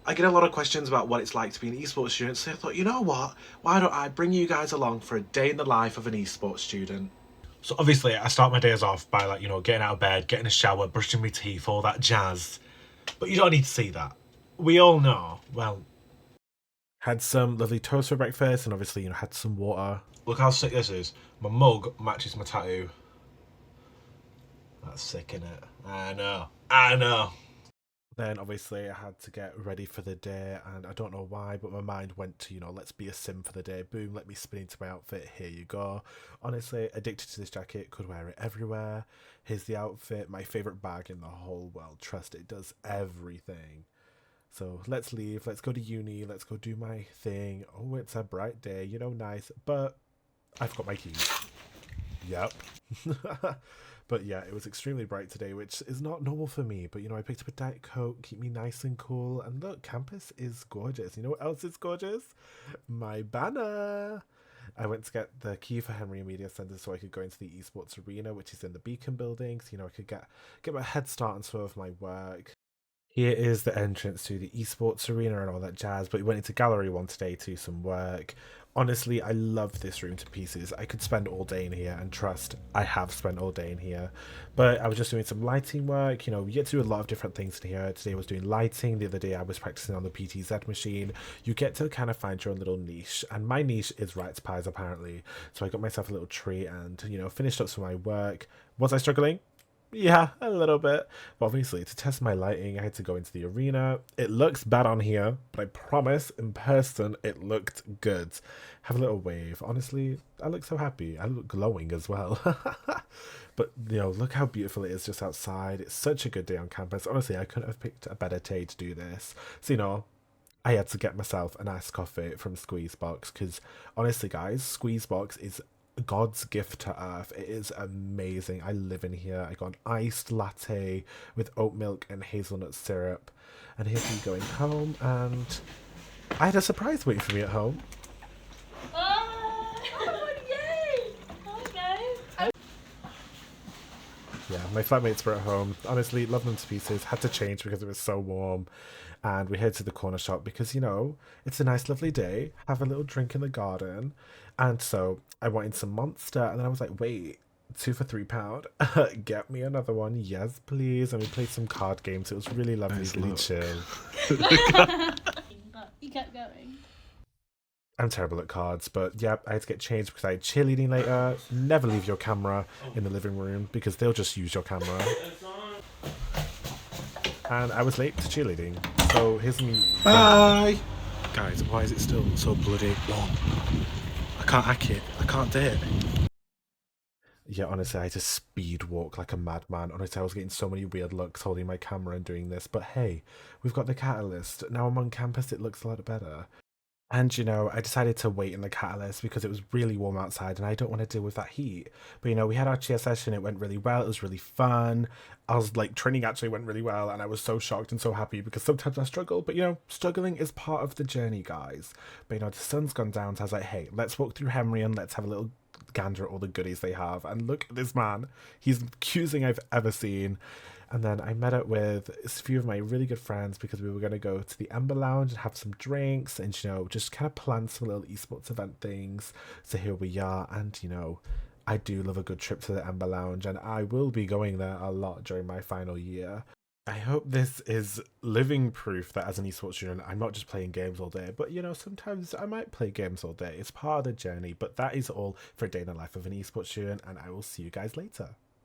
I get a lot of questions about what it's like to be an esports student, so I thought, you know what? Why don't I bring you guys along for a day in the life of an esports student? So obviously I start my days off by like, getting out of bed, getting a shower, brushing my teeth, all that jazz. But you don't need to see that. We all know, well, had some lovely toast for breakfast and obviously, had some water. Look how sick this is. My mug matches my tattoo. That's sick, innit? I know. Then obviously I had to get ready for the day, and I don't know why, but my mind went to, let's be a sim for the day. Boom, let me spin into my outfit. Here you go. Honestly, addicted to this jacket, could wear it everywhere. Here's the outfit, my favourite bag in the whole world. Trust it does everything. So let's leave, let's go to uni, let's go do my thing. Oh, it's a bright day, nice, but I forgot my keys. Yep. But yeah, it was extremely bright today, which is not normal for me. But, I picked up a Diet Coke, keep me nice and cool. And look, campus is gorgeous. You know what else is gorgeous? My banner. I went to get the key for Henry Media Centre so I could go into the Esports Arena, which is in the Beacon building. So, I could get my head start on some of my work. Here is the entrance to the Esports Arena and all that jazz, but we went into Gallery 1 today to do some work. Honestly, I love this room to pieces. I could spend all day in here, and trust, I have spent all day in here. But I was just doing some lighting work. You get to do a lot of different things in here. Today I was doing lighting. The other day I was practicing on the PTZ machine. You get to kind of find your own little niche, and my niche is rice pies, apparently. So I got myself a little treat and, finished up some of my work. Was I struggling? Yeah, a little bit. But obviously, to test my lighting, I had to go into the arena. It looks bad on here, but I promise, in person, it looked good. Have a little wave. Honestly, I look so happy. I look glowing as well. But, look how beautiful it is just outside. It's such a good day on campus. Honestly, I couldn't have picked a better day to do this. So, I had to get myself an iced coffee from Squeezebox because, honestly, guys, Squeezebox is God's gift to earth. It is amazing. I live in here. I got an iced latte with oat milk and hazelnut syrup. And here's me going home, and I had a surprise waiting for me at home. Oh, yay! Okay. Yeah, my flatmates were at home. Honestly, love them to pieces. Had to change because it was so warm. And we head to the corner shop because, it's a nice, lovely day. Have a little drink in the garden. And so I wanted some Monster. And then I was like, wait, 2 for £3. Get me another one. Yes, please. And we played some card games. It was really lovely, really chill. You kept going. I'm terrible at cards, but yeah, I had to get changed because I had cheerleading later. Never leave your camera in the living room because they'll just use your camera. And I was late to cheerleading, so here's me. Bye! Guys, why is it still so bloody warm? I can't hack it. I can't do it. Yeah, honestly, I had to speed walk like a madman. Honestly, I was getting so many weird looks holding my camera and doing this. But hey, we've got the catalyst. Now I'm on campus, it looks a lot better. And I decided to wait in the catalyst because it was really warm outside and I don't want to deal with that heat. But we had our cheer session, it went really well, it was really fun. I was like, training actually went really well and I was so shocked and so happy because sometimes I struggle, but struggling is part of the journey, guys. But the sun's gone down, so I was like, hey, let's walk through Henry and let's have a little gander at all the goodies they have. And look at this man, he's the cutest thing I've ever seen. And then I met up with a few of my really good friends because we were going to go to the Ember Lounge and have some drinks and, just kind of plan some little esports event things. So here we are. And, I do love a good trip to the Ember Lounge and I will be going there a lot during my final year. I hope this is living proof that as an esports student, I'm not just playing games all day, but sometimes I might play games all day. It's part of the journey, but that is all for a day in the life of an esports student, and I will see you guys later.